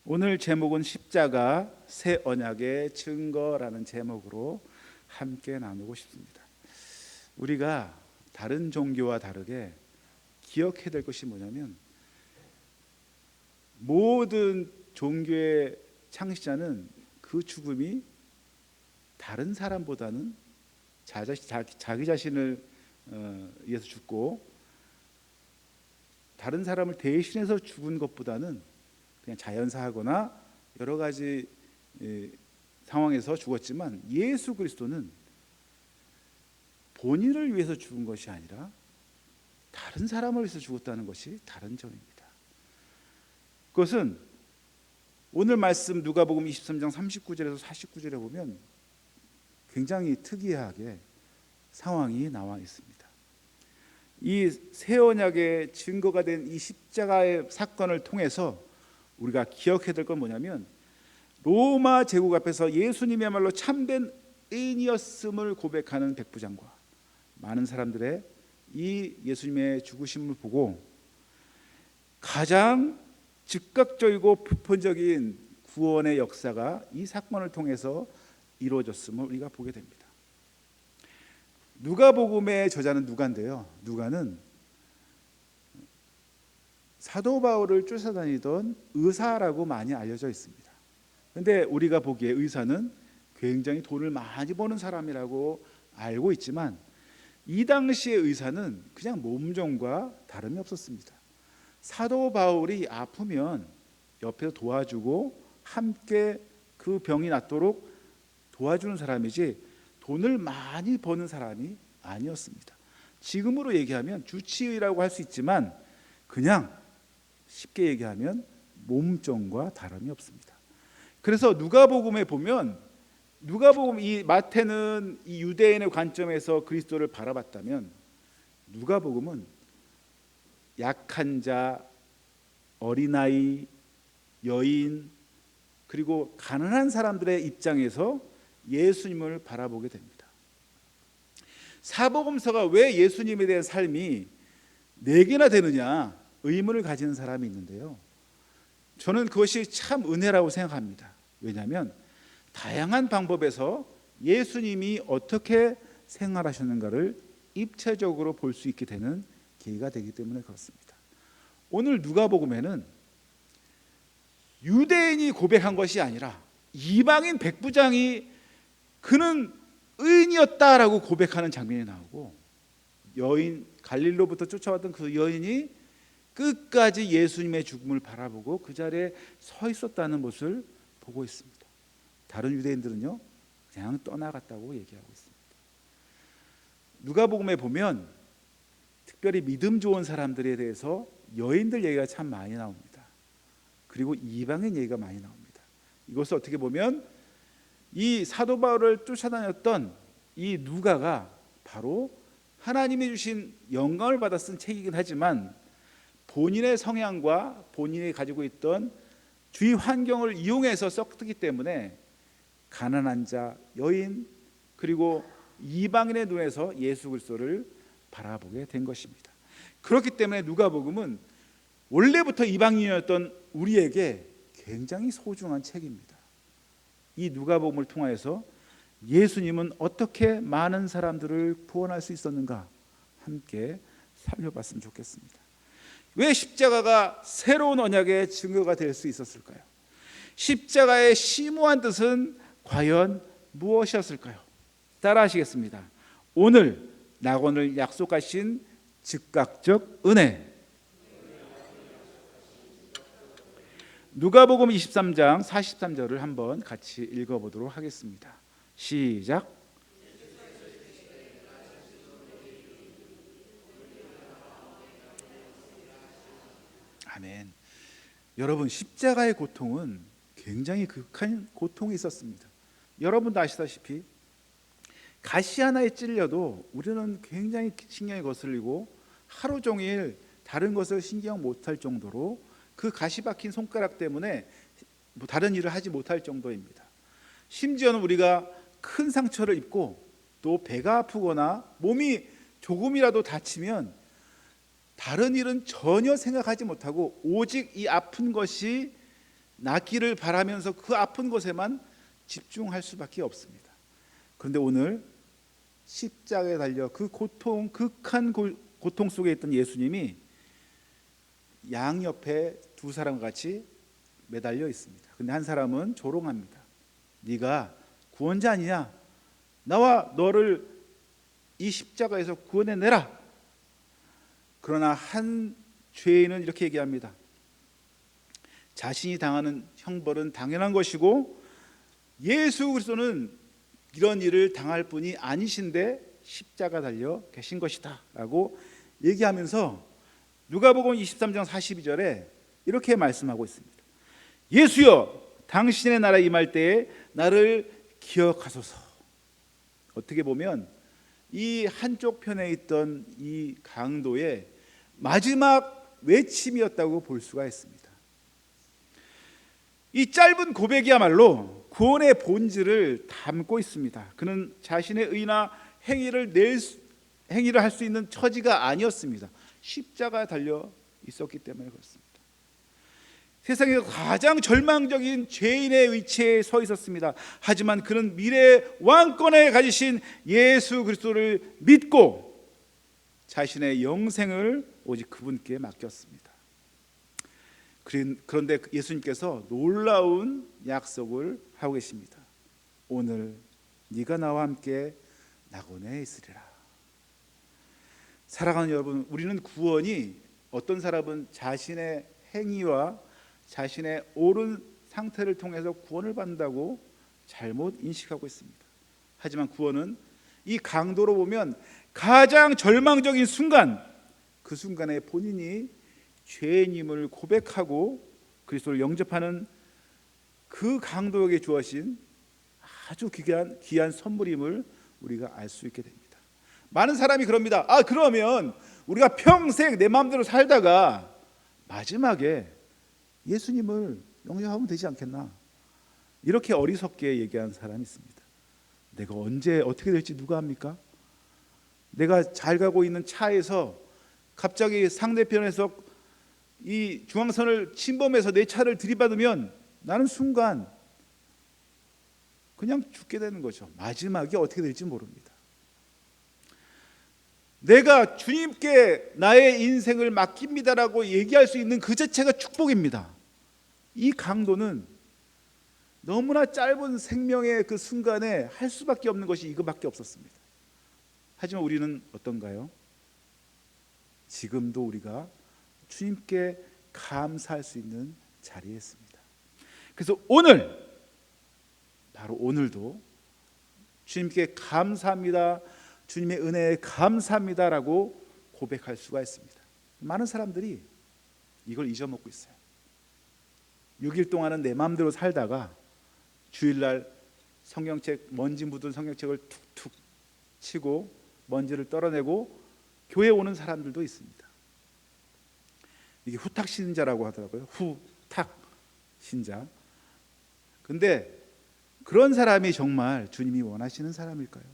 오늘 제목은 십자가 새 언약의 증거라는 제목으로 함께 나누고 싶습니다. 우리가 다른 종교와 다르게 기억해야 될 것이 뭐냐면, 모든 종교의 창시자는 그 죽음이 다른 사람보다는 자기 자신을 위해서 죽고 다른 사람을 대신해서 죽은 것보다는 그냥 자연사하거나 여러 가지 상황에서 죽었지만, 예수 그리스도는 본인을 위해서 죽은 것이 아니라 다른 사람을 위해서 죽었다는 것이 다른 점입니다. 그것은 오늘 말씀 누가복음 23장 39절에서 49절에 보면 굉장히 특이하게 상황이 나와 있습니다. 이 새 언약의 증거가 된 이 십자가의 사건을 통해서 우리가 기억해야 될 건 뭐냐면, 로마 제국 앞에서 예수님이야말로 참된 의인이었음을 고백하는 백부장과 많은 사람들의 이 예수님의 죽으심을 보고 가장 즉각적이고 보편적인 구원의 역사가 이 사건을 통해서 이루어졌음을 우리가 보게 됩니다. 누가복음의 저자는 누가인데요, 누가는 사도 바울을 쫓아다니던 의사라고 많이 알려져 있습니다. 그런데 우리가 보기에 의사는 굉장히 돈을 많이 버는 사람이라고 알고 있지만, 이 당시의 의사는 그냥 몸종과 다름이 없었습니다. 사도 바울이 아프면 옆에서 도와주고 함께 그 병이 낫도록 도와주는 사람이지 돈을 많이 버는 사람이 아니었습니다. 지금으로 얘기하면 주치의라고 할 수 있지만, 그냥 쉽게 얘기하면 몸종과 다름이 없습니다. 그래서 누가복음에 보면, 누가복음 이 마태는 이 유대인의 관점에서 그리스도를 바라봤다면, 누가복음은 약한 자, 어린아이, 여인, 그리고 가난한 사람들의 입장에서 예수님을 바라보게 됩니다. 사복음서가 왜 예수님에 대한 삶이 4개나 되느냐 의문을 가지는 사람이 있는데요, 저는 그것이 참 은혜라고 생각합니다. 왜냐하면 다양한 방법에서 예수님이 어떻게 생활하셨는가를 입체적으로 볼 수 있게 되는 계기가 되기 때문에 그렇습니다. 오늘 누가복음에는 유대인이 고백한 것이 아니라 이방인 백부장이 그는 의인이었다라고 고백하는 장면이 나오고, 여인, 갈릴로부터 쫓아왔던 그 여인이 끝까지 예수님의 죽음을 바라보고 그 자리에 서 있었다는 것을 보고 있습니다. 다른 유대인들은요, 그냥 떠나갔다고 얘기하고 있습니다. 누가복음에 보면 특별히 믿음 좋은 사람들에 대해서 여인들 얘기가 참 많이 나옵니다. 그리고 이방인 얘기가 많이 나옵니다. 이것을 어떻게 보면 이 사도 바울을 쫓아다녔던 이 누가가 바로 하나님이 주신 영광을 받아 쓴 책이긴 하지만, 본인의 성향과 본인이 가지고 있던 주위 환경을 이용해서 썼기 때문에 가난한 자, 여인, 그리고 이방인의 눈에서 예수 그리스도를 바라보게 된 것입니다. 그렇기 때문에 누가복음은 원래부터 이방인이었던 우리에게 굉장히 소중한 책입니다. 이 누가복음을 통하여서 예수님은 어떻게 많은 사람들을 구원할 수 있었는가 함께 살펴봤으면 좋겠습니다. 왜 십자가가 새로운 언약의 증거가 될 수 있었을까요? 십자가의 심오한 뜻은 과연 무엇이었을까요? 따라 하시겠습니다. 오늘 낙원을 약속하신 즉각적 은혜. 누가복음 23장 43절을 한번 같이 읽어보도록 하겠습니다. 시작. 아멘. 여러분, 십자가의 고통은 굉장히 극한 고통이 있었습니다. 여러분도 아시다시피 가시 하나에 찔려도 우리는 굉장히 신경이 거슬리고 하루 종일 다른 것을 신경 못할 정도로 그 가시 박힌 손가락 때문에 다른 일을 하지 못할 정도입니다. 심지어는 우리가 큰 상처를 입고 또 배가 아프거나 몸이 조금이라도 다치면 다른 일은 전혀 생각하지 못하고 오직 이 아픈 것이 낫기를 바라면서 그 아픈 것에만 집중할 수밖에 없습니다. 그런데 오늘 십자가에 달려 그 극한 고통 속에 있던 예수님이 양옆에 두 사람과 같이 매달려 있습니다. 근데 한 사람은 조롱합니다. 네가 구원자 아니냐? 나와 너를 이 십자가에서 구원해내라. 그러나 한 죄인은 이렇게 얘기합니다. 자신이 당하는 형벌은 당연한 것이고 예수 그리스도는 이런 일을 당할 분이 아니신데 십자가 달려 계신 것이다 라고 얘기하면서 누가복음 23장 42절에 이렇게 말씀하고 있습니다. 예수여 당신의 나라에 임할 때에 나를 기억하소서. 어떻게 보면 이 한쪽 편에 있던 이 강도의 마지막 외침이었다고 볼 수가 있습니다. 이 짧은 고백이야말로 구원의 본질을 담고 있습니다. 그는 자신의 의나 행위를 할 수 있는 처지가 아니었습니다. 십자가에 달려 있었기 때문에 그렇습니다. 세상에서 가장 절망적인 죄인의 위치에 서 있었습니다. 하지만 그는 미래의 왕권에 가지신 예수 그리스도를 믿고 자신의 영생을 오직 그분께 맡겼습니다. 그런데 예수님께서 놀라운 약속을 하고 계십니다. 오늘 네가 나와 함께 낙원에 있으리라. 사랑하는 여러분, 우리는 구원이 어떤 사람은 자신의 행위와 자신의 옳은 상태를 통해서 구원을 받는다고 잘못 인식하고 있습니다. 하지만 구원은 이 강도로 보면 가장 절망적인 순간, 그 순간에 본인이 죄인임을 고백하고 그리스도를 영접하는 그 강도에게 주어진 아주 귀한 선물임을 우리가 알 수 있게 됩니다. 많은 사람이 그럽니다. 그러면 우리가 평생 내 마음대로 살다가 마지막에 예수님을 영접하면 되지 않겠나? 이렇게 어리석게 얘기하는 사람이 있습니다. 내가 언제 어떻게 될지 누가 압니까? 내가 잘 가고 있는 차에서 갑자기 상대편에서 이 중앙선을 침범해서 내 차를 들이받으면 나는 순간 그냥 죽게 되는 거죠. 마지막이 어떻게 될지 모릅니다. 내가 주님께 나의 인생을 맡깁니다라고 얘기할 수 있는 그 자체가 축복입니다. 이 강도는 너무나 짧은 생명의 그 순간에 할 수밖에 없는 것이 이거밖에 없었습니다. 하지만 우리는 어떤가요? 지금도 우리가 주님께 감사할 수 있는 자리에 있습니다. 그래서 바로 오늘도 주님께 감사합니다, 주님의 은혜에 감사합니다라고 고백할 수가 있습니다. 많은 사람들이 이걸 잊어먹고 있어요. 6일 동안은 내 마음대로 살다가 주일날 성경책, 먼지 묻은 성경책을 툭툭 치고 먼지를 떨어내고 교회에 오는 사람들도 있습니다. 이게 후탁 신자라고 하더라고요. 후탁 신자. 근데 그런 사람이 정말 주님이 원하시는 사람일까요?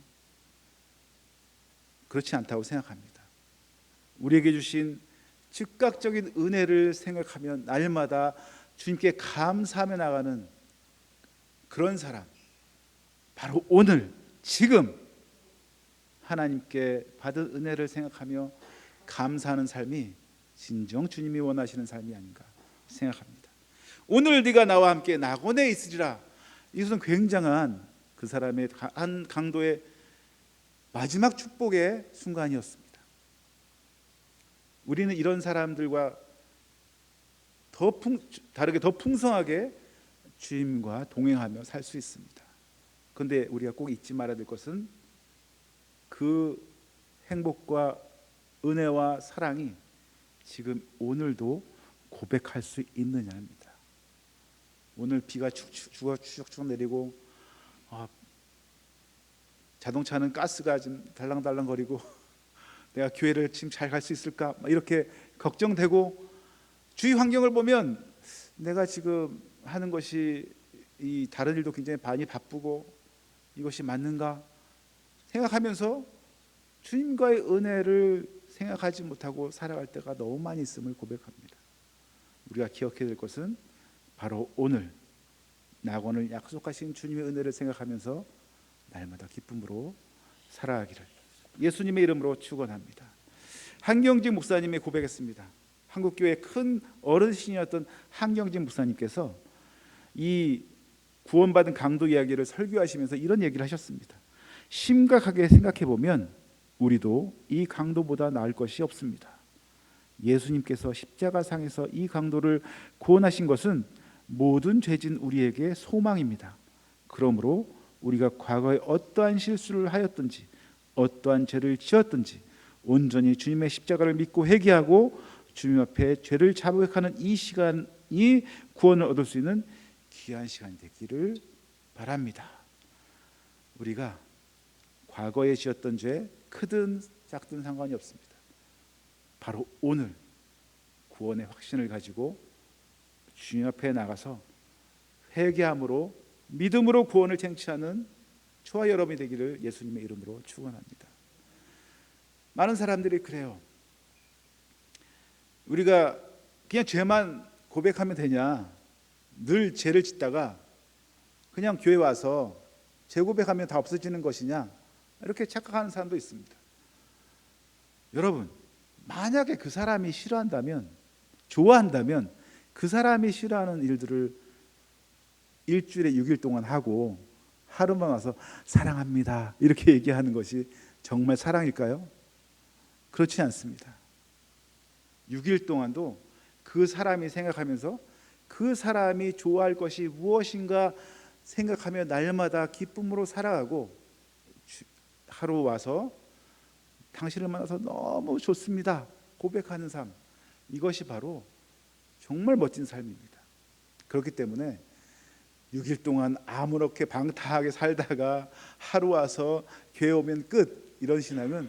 그렇지 않다고 생각합니다. 우리에게 주신 즉각적인 은혜를 생각하면 날마다 주님께 감사하며 나가는 그런 사람, 바로 오늘 지금 하나님께 받은 은혜를 생각하며 감사하는 삶이 진정 주님이 원하시는 삶이 아닌가 생각합니다. 오늘 네가 나와 함께 낙원에 있으리라. 이것은 굉장한 그 사람의 한 강도의 마지막 축복의 순간이었습니다. 우리는 이런 사람들과 다르게 더 풍성하게 주님과 동행하며 살 수 있습니다. 그런데 우리가 꼭 잊지 말아야 될 것은 그 행복과 은혜와 사랑이 지금 오늘도 고백할 수 있느냐입니다. 오늘 비가 추적추적 내리고 자동차는 가스가 좀 달랑달랑거리고 내가 교회를 지금 잘 갈 수 있을까 이렇게 걱정되고 주위 환경을 보면 내가 지금 하는 것이 이 다른 일도 굉장히 많이 바쁘고 이것이 맞는가 생각하면서 주님과의 은혜를 생각하지 못하고 살아갈 때가 너무 많이 있음을 고백합니다. 우리가 기억해야 될 것은 바로 오늘 낙원을 약속하신 주님의 은혜를 생각하면서 날마다 기쁨으로 살아가기를 예수님의 이름으로 축원합니다. 한경직 목사님이 고백했습니다. 한국교회 큰 어르신이었던 한경직 목사님께서 이 구원받은 강도 이야기를 설교하시면서 이런 얘기를 하셨습니다. 심각하게 생각해 보면 우리도 이 강도보다 나을 것이 없습니다. 예수님께서 십자가상에서 이 강도를 구원하신 것은 모든 죄진 우리에게 소망입니다. 그러므로 우리가 과거에 어떠한 실수를 하였든지 어떠한 죄를 지었든지 온전히 주님의 십자가를 믿고 회개하고 주님 앞에 죄를 자복하는 이 시간이 구원을 얻을 수 있는 귀한 시간이 되기를 바랍니다. 우리가 과거에 지었던 죄 크든 작든 상관이 없습니다. 바로 오늘 구원의 확신을 가지고 주님 앞에 나가서 회개함으로 믿음으로 구원을 쟁취하는 저와 여러분이 되기를 예수님의 이름으로 축원합니다. 많은 사람들이 그래요. 우리가 그냥 죄만 고백하면 되냐, 늘 죄를 짓다가 그냥 교회 와서 죄 고백하면 다 없어지는 것이냐, 이렇게 착각하는 사람도 있습니다. 여러분, 만약에 그 사람이 싫어한다면, 좋아한다면 그 사람이 싫어하는 일들을 일주일에 6일 동안 하고 하루만 와서 사랑합니다 이렇게 얘기하는 것이 정말 사랑일까요? 그렇지 않습니다. 6일 동안도 그 사람이 생각하면서 그 사람이 좋아할 것이 무엇인가 생각하며 날마다 기쁨으로 살아가고 하루 와서 당신을 만나서 너무 좋습니다 고백하는 삶, 이것이 바로 정말 멋진 삶입니다. 그렇기 때문에 6일 동안 아무렇게 방탕하게 살다가 하루 와서 교회 오면 끝, 이런 신앙은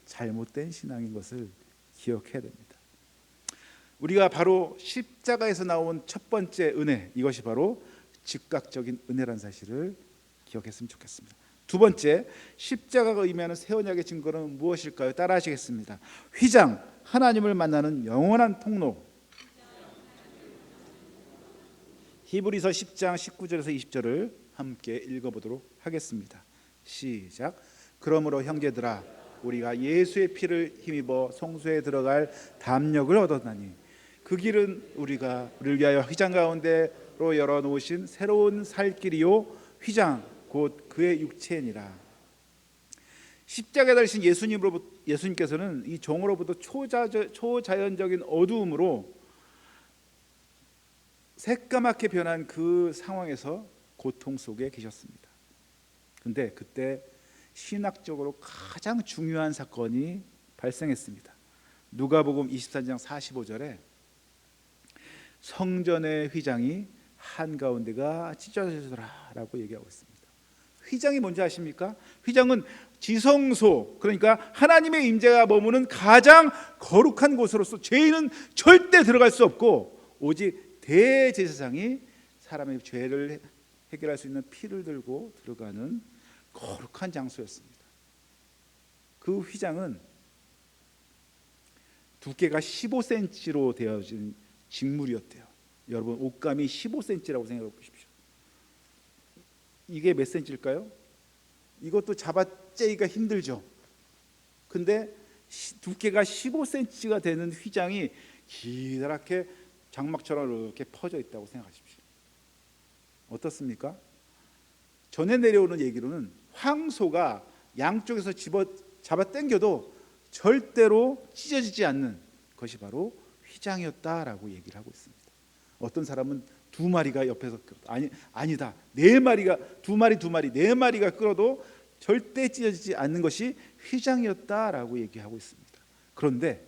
잘못된 신앙인 것을 기억해야 됩니다. 우리가 바로 십자가에서 나온 첫 번째 은혜, 이것이 바로 즉각적인 은혜라는 사실을 기억했으면 좋겠습니다. 두 번째, 십자가가 의미하는 새 언약의 증거는 무엇일까요? 따라 하시겠습니다. 휘장, 하나님을 만나는 영원한 통로. 히브리서 10장 19절에서 20절을 함께 읽어보도록 하겠습니다. 시작. 그러므로 형제들아, 우리가 예수의 피를 힘입어 성소에 들어갈 담력을 얻었나니 그 길은 우리를 위하여 휘장 가운데로 열어놓으신 새로운 살 길이요, 휘장 곧 그의 육체니라. 십자가에 달리신 예수님께서는 이 종으로부터 초자연적인 어두움으로 새까맣게 변한 그 상황에서 고통 속에 계셨습니다. 그런데 그때 신학적으로 가장 중요한 사건이 발생했습니다. 누가복음 24장 45절에 성전의 휘장이 한가운데가 찢어지더라라고 얘기하고 있습니다. 휘장이 뭔지 아십니까? 휘장은 지성소, 그러니까 하나님의 임재가 머무는 가장 거룩한 곳으로서 죄인은 절대 들어갈 수 없고 오직 대제사장이 사람의 죄를 해결할 수 있는 피를 들고 들어가는 거룩한 장소였습니다. 그 휘장은 두께가 15cm로 되어진 직물이었대요. 여러분, 옷감이 15cm라고 생각해 보십시오. 이게 몇 cm일까요? 이것도 잡아째기가 힘들죠. 근데 두께가 15cm가 되는 휘장이 기다랗게 장막처럼 이렇게 퍼져 있다고 생각하십시오. 어떻습니까? 전에 내려오는 얘기로는 황소가 양쪽에서 잡아 당겨도 절대로 찢어지지 않는 것이 바로 휘장이었다라고 얘기를 하고 있습니다. 어떤 사람은 두 마리가 옆에서 아니다, 네 마리가 두 마리 네 마리가 끌어도 절대 찢어지지 않는 것이 휘장이었다라고 얘기하고 있습니다. 그런데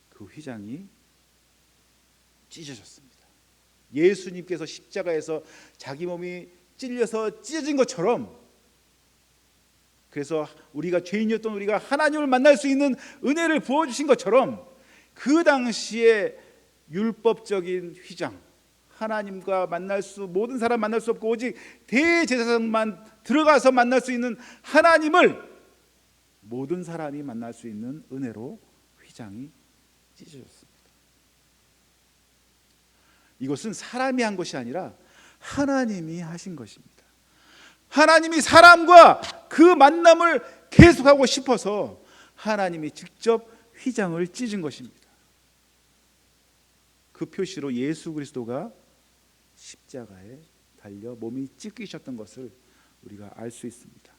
그 휘장이 찢어졌습니다. 예수님께서 십자가에서 자기 몸이 찔려서 찢어진 것처럼, 그래서 우리가 죄인이었던 우리가 하나님을 만날 수 있는 은혜를 부어주신 것처럼 그 당시에 율법적인 휘장, 하나님과 모든 사람 만날 수 없고 오직 대제사장만 들어가서 만날 수 있는 하나님을 모든 사람이 만날 수 있는 은혜로 휘장이 찢어졌습니다. 이것은 사람이 한 것이 아니라 하나님이 하신 것입니다. 하나님이 사람과 그 만남을 계속하고 싶어서 하나님이 직접 휘장을 찢은 것입니다. 그 표시로 예수 그리스도가 십자가에 달려 몸이 찢기셨던 것을 우리가 알 수 있습니다.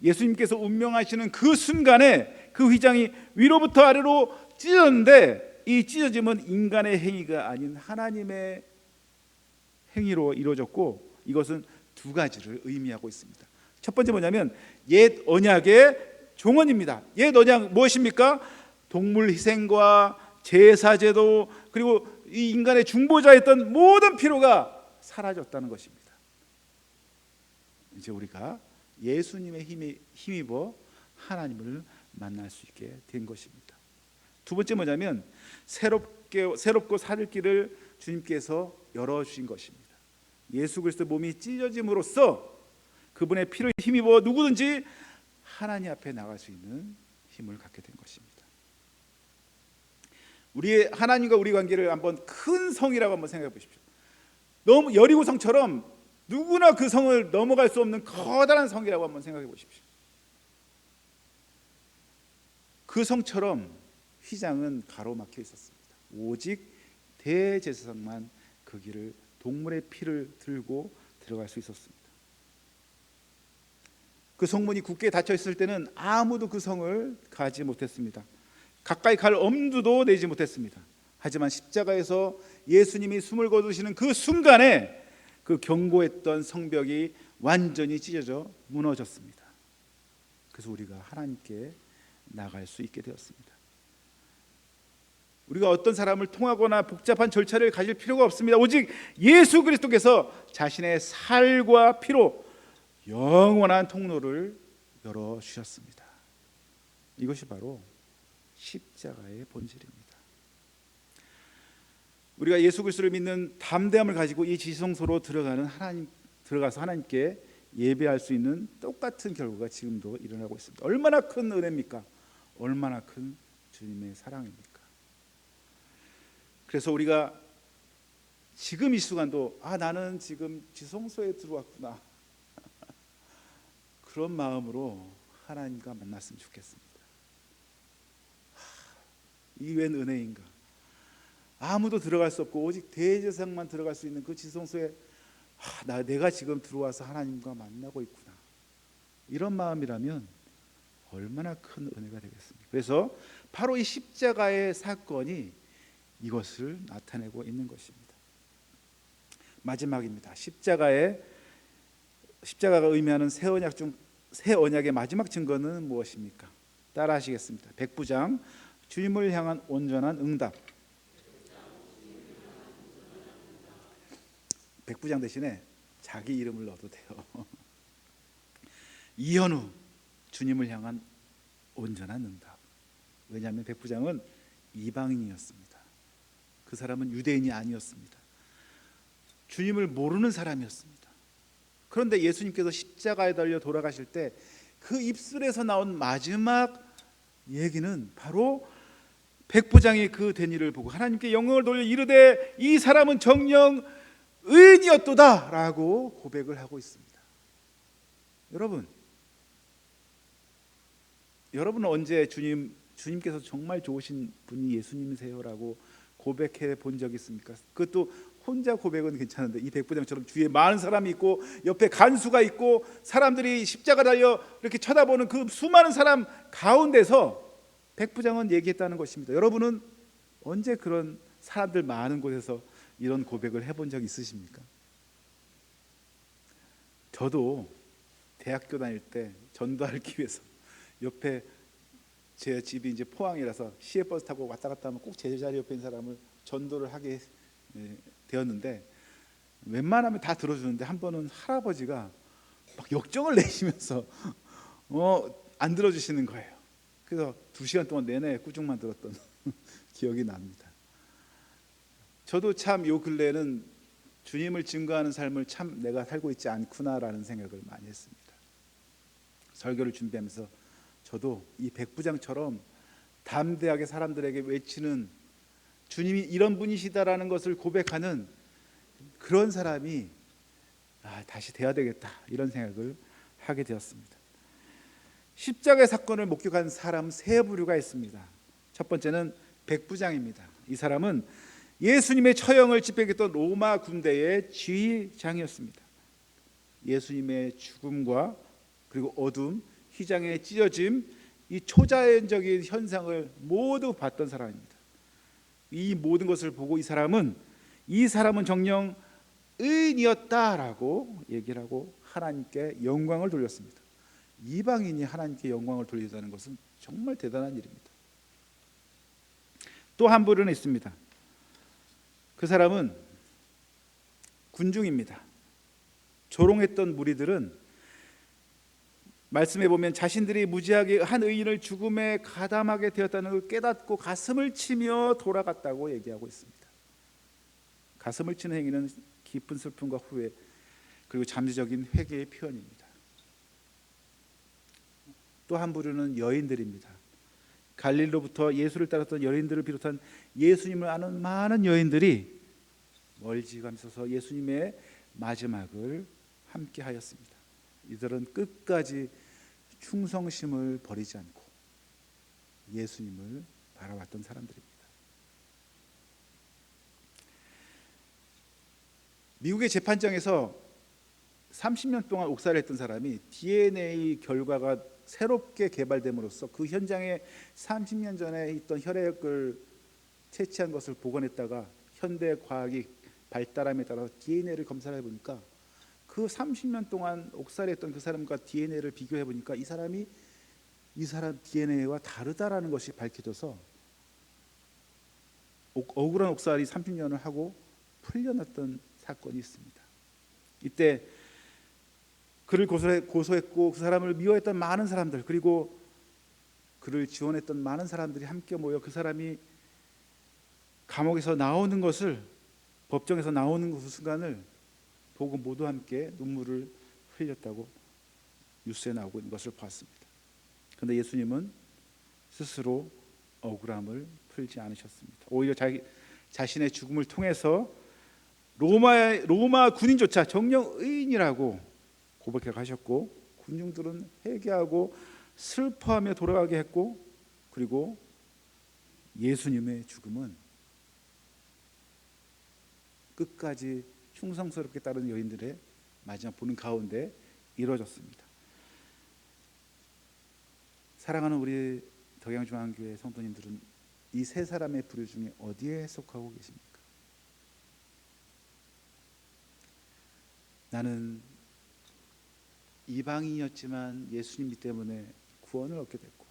예수님께서 운명하시는 그 순간에 그 휘장이 위로부터 아래로 찢어졌는데, 이 찢어짐은 인간의 행위가 아닌 하나님의 행위로 이루어졌고, 이것은 두 가지를 의미하고 있습니다. 첫 번째 뭐냐면 옛 언약의 종언입니다. 옛 언약 무엇입니까? 동물 희생과 제사제도, 그리고 이 인간의 중보자였던 모든 필요가 사라졌다는 것입니다. 이제 우리가 예수님의 힘입어 하나님을 만날 수 있게 된 것입니다. 두 번째 뭐냐면 새롭고 살 길을 주님께서 열어주신 것입니다. 예수 그리스도 몸이 찢어짐으로써 그분의 피를 힘입어 누구든지 하나님 앞에 나갈 수 있는 힘을 갖게 된 것입니다. 우리의 하나님과 우리 관계를 한번 큰 성이라고 한번 생각해 보십시오. 너무 여리고성처럼 누구나 그 성을 넘어갈 수 없는 커다란 성이라고 한번 생각해 보십시오. 그 성처럼 휘장은 가로막혀 있었습니다. 오직 대제사장만 그 길을, 동물의 피를 들고 들어갈 수 있었습니다. 그 성문이 굳게 닫혀 있을 때는 아무도 그 성을 가지 못했습니다. 가까이 갈 엄두도 내지 못했습니다. 하지만 십자가에서 예수님이 숨을 거두시는 그 순간에 그 견고했던 성벽이 완전히 찢어져 무너졌습니다. 그래서 우리가 하나님께 나갈 수 있게 되었습니다. 우리가 어떤 사람을 통하거나 복잡한 절차를 가질 필요가 없습니다. 오직 예수 그리스도께서 자신의 살과 피로 영원한 통로를 열어주셨습니다. 이것이 바로 십자가의 본질입니다. 우리가 예수 그리스도를 믿는 담대함을 가지고 이 지성소로 들어가서 하나님께 예배할 수 있는 똑같은 결과가 지금도 일어나고 있습니다. 얼마나 큰 은혜입니까? 얼마나 큰 주님의 사랑입니까? 그래서 우리가 지금 이 순간도 나는 지금 지성소에 들어왔구나, 그런 마음으로 하나님과 만났으면 좋겠습니다. 이 웬 은혜인가? 아무도 들어갈 수 없고 오직 대제사장만 들어갈 수 있는 그 지성소에 내가 지금 들어와서 하나님과 만나고 있구나, 이런 마음이라면 얼마나 큰 은혜가 되겠습니까? 그래서 바로 이 십자가의 사건이 이것을 나타내고 있는 것입니다. 마지막입니다. 십자가가 의미하는 새 언약의 마지막 증거는 무엇입니까? 따라 하시겠습니다. 백부장, 주님을 향한 온전한 응답. 백부장 대신에 자기 이름을 넣어도 돼요. 이현우, 주님을 향한 온전한 응답. 왜냐하면 백부장은 이방인이었습니다. 그 사람은 유대인이 아니었습니다. 주님을 모르는 사람이었습니다. 그런데 예수님께서 십자가에 달려 돌아가실 때 그 입술에서 나온 마지막 얘기는 바로 백부장이 그 된 일을 보고 하나님께 영광을 돌려 이르되 이 사람은 정녕 의인이었도다 라고 고백을 하고 있습니다. 여러분은 언제 주님께서 정말 좋으신 분이 예수님이세요 라고 고백해 본 적 있습니까? 그것도 혼자 고백은 괜찮은데 이 백부장처럼 주위에 많은 사람이 있고 옆에 간수가 있고 사람들이 십자가 달려 이렇게 쳐다보는 그 수많은 사람 가운데서 백부장은 얘기했다는 것입니다. 여러분은 언제 그런 사람들 많은 곳에서 이런 고백을 해본 적 있으십니까? 저도 대학교 다닐 때 전도하기 위해서 옆에, 제 집이 이제 포항이라서 시외버스 타고 왔다 갔다 하면 꼭 제 자리 옆에 있는 사람을 전도를 하게 되었는데 웬만하면 다 들어주는데 한 번은 할아버지가 막 역정을 내시면서 안 들어주시는 거예요. 그래서 2시간 동안 내내 꾸중만 들었던 기억이 납니다. 저도 참 요 근래에는 주님을 증거하는 삶을 참 내가 살고 있지 않구나라는 생각을 많이 했습니다. 설교를 준비하면서 저도 이 백부장처럼 담대하게 사람들에게 외치는, 주님이 이런 분이시다라는 것을 고백하는 그런 사람이 다시 돼야 되겠다, 이런 생각을 하게 되었습니다. 십자가의 사건을 목격한 사람 세 부류가 있습니다. 첫 번째는 백부장입니다. 이 사람은 예수님의 처형을 집행했던 로마 군대의 지휘장이었습니다. 예수님의 죽음과 그리고 어둠, 휘장의 찢어짐, 이 초자연적인 현상을 모두 봤던 사람입니다. 이 모든 것을 보고 이 사람은 정녕 의인이었다라고 얘기를 하고 하나님께 영광을 돌렸습니다. 이방인이 하나님께 영광을 돌린다는 것은 정말 대단한 일입니다. 또 한 부류는 있습니다. 그 사람은 군중입니다. 조롱했던 무리들은 말씀에 보면 자신들이 무지하게 한 의인을 죽음에 가담하게 되었다는 걸 깨닫고 가슴을 치며 돌아갔다고 얘기하고 있습니다. 가슴을 치는 행위는 깊은 슬픔과 후회, 그리고 잠재적인 회개의 표현입니다. 또 한 부류는 여인들입니다. 갈릴리로부터 예수를 따랐던 여인들을 비롯한 예수님을 아는 많은 여인들이 멀지감 있어서 예수님의 마지막을 함께 하였습니다. 이들은 끝까지 충성심을 버리지 않고 예수님을 바라봤던 사람들입니다. 미국의 재판정에서 30년 동안 옥살을 했던 사람이 DNA 결과가 새롭게 개발됨으로써 그 현장에 30년 전에 있던 혈액을 채취한 것을 복원했다가 현대 과학이 발달함에 따라 DNA를 검사를 해보니까 그 30년 동안 옥살했던 그 사람과 DNA를 비교해 보니까 이 사람 DNA와 다르다라는 것이 밝혀져서 억울한 옥살이 30년을 하고 풀려났던 사건이 있습니다. 이때 그를 고소했고 그 사람을 미워했던 많은 사람들, 그리고 그를 지원했던 많은 사람들이 함께 모여 그 사람이 감옥에서 나오는 것을, 법정에서 나오는 그 순간을 보고 모두 함께 눈물을 흘렸다고 뉴스에 나오고 있는 것을 봤습니다. 그런데 예수님은 스스로 억울함을 풀지 않으셨습니다. 오히려 자신의 죽음을 통해서 로마 군인조차 정녕 의인이라고 고백하셨고, 군중들은 회개하고 슬퍼하며 돌아가게 했고, 그리고 예수님의 죽음은 끝까지 충성스럽게 따르는 여인들의 마지막 보는 가운데 이루어졌습니다. 사랑하는 우리 덕양중앙교회 성도님들은 이 세 사람의 부류 중에 어디에 속하고 계십니까? 나는 이방인이었지만 예수님 때문에 구원을 얻게 됐고,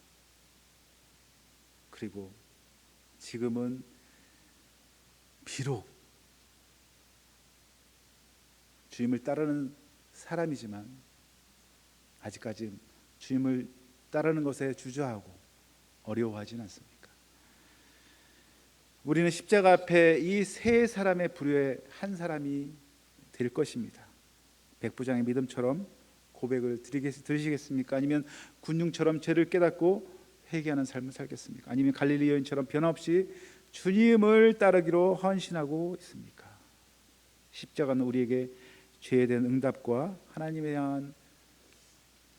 그리고 지금은 비록 주님을 따르는 사람이지만 아직까지 주님을 따르는 것에 주저하고 어려워하지는 않습니까? 우리는 십자가 앞에 이 세 사람의 부류의 한 사람이 될 것입니다. 백부장의 믿음처럼 고백을 들으시겠습니까? 아니면 군중처럼 죄를 깨닫고 회개하는 삶을 살겠습니까? 아니면 갈릴리 여인처럼 변함없이 주님을 따르기로 헌신하고 있습니까? 십자가는 우리에게 죄에 대한 응답과 하나님에 대한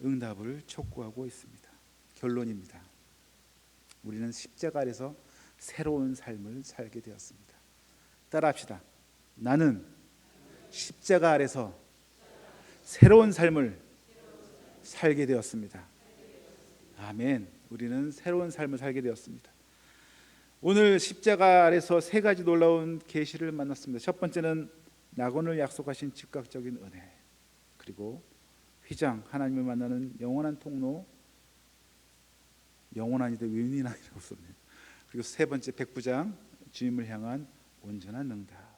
응답을 촉구하고 있습니다. 결론입니다. 우리는 십자가 아래서 새로운 삶을 살게 되었습니다. 따라합시다. 나는 십자가 아래서 새로운 삶을 살게 되었습니다. 아멘. 우리는 새로운 삶을 살게 되었습니다. 오늘 십자가 아래서 세 가지 놀라운 계시를 만났습니다. 첫 번째는 낙원을 약속하신 즉각적인 은혜, 그리고 휘장, 하나님을 만나는 영원한 통로, 영원한이다 윈윈한이라고 썼네요. 그리고 세 번째 백부장, 주님을 향한 온전한 응답.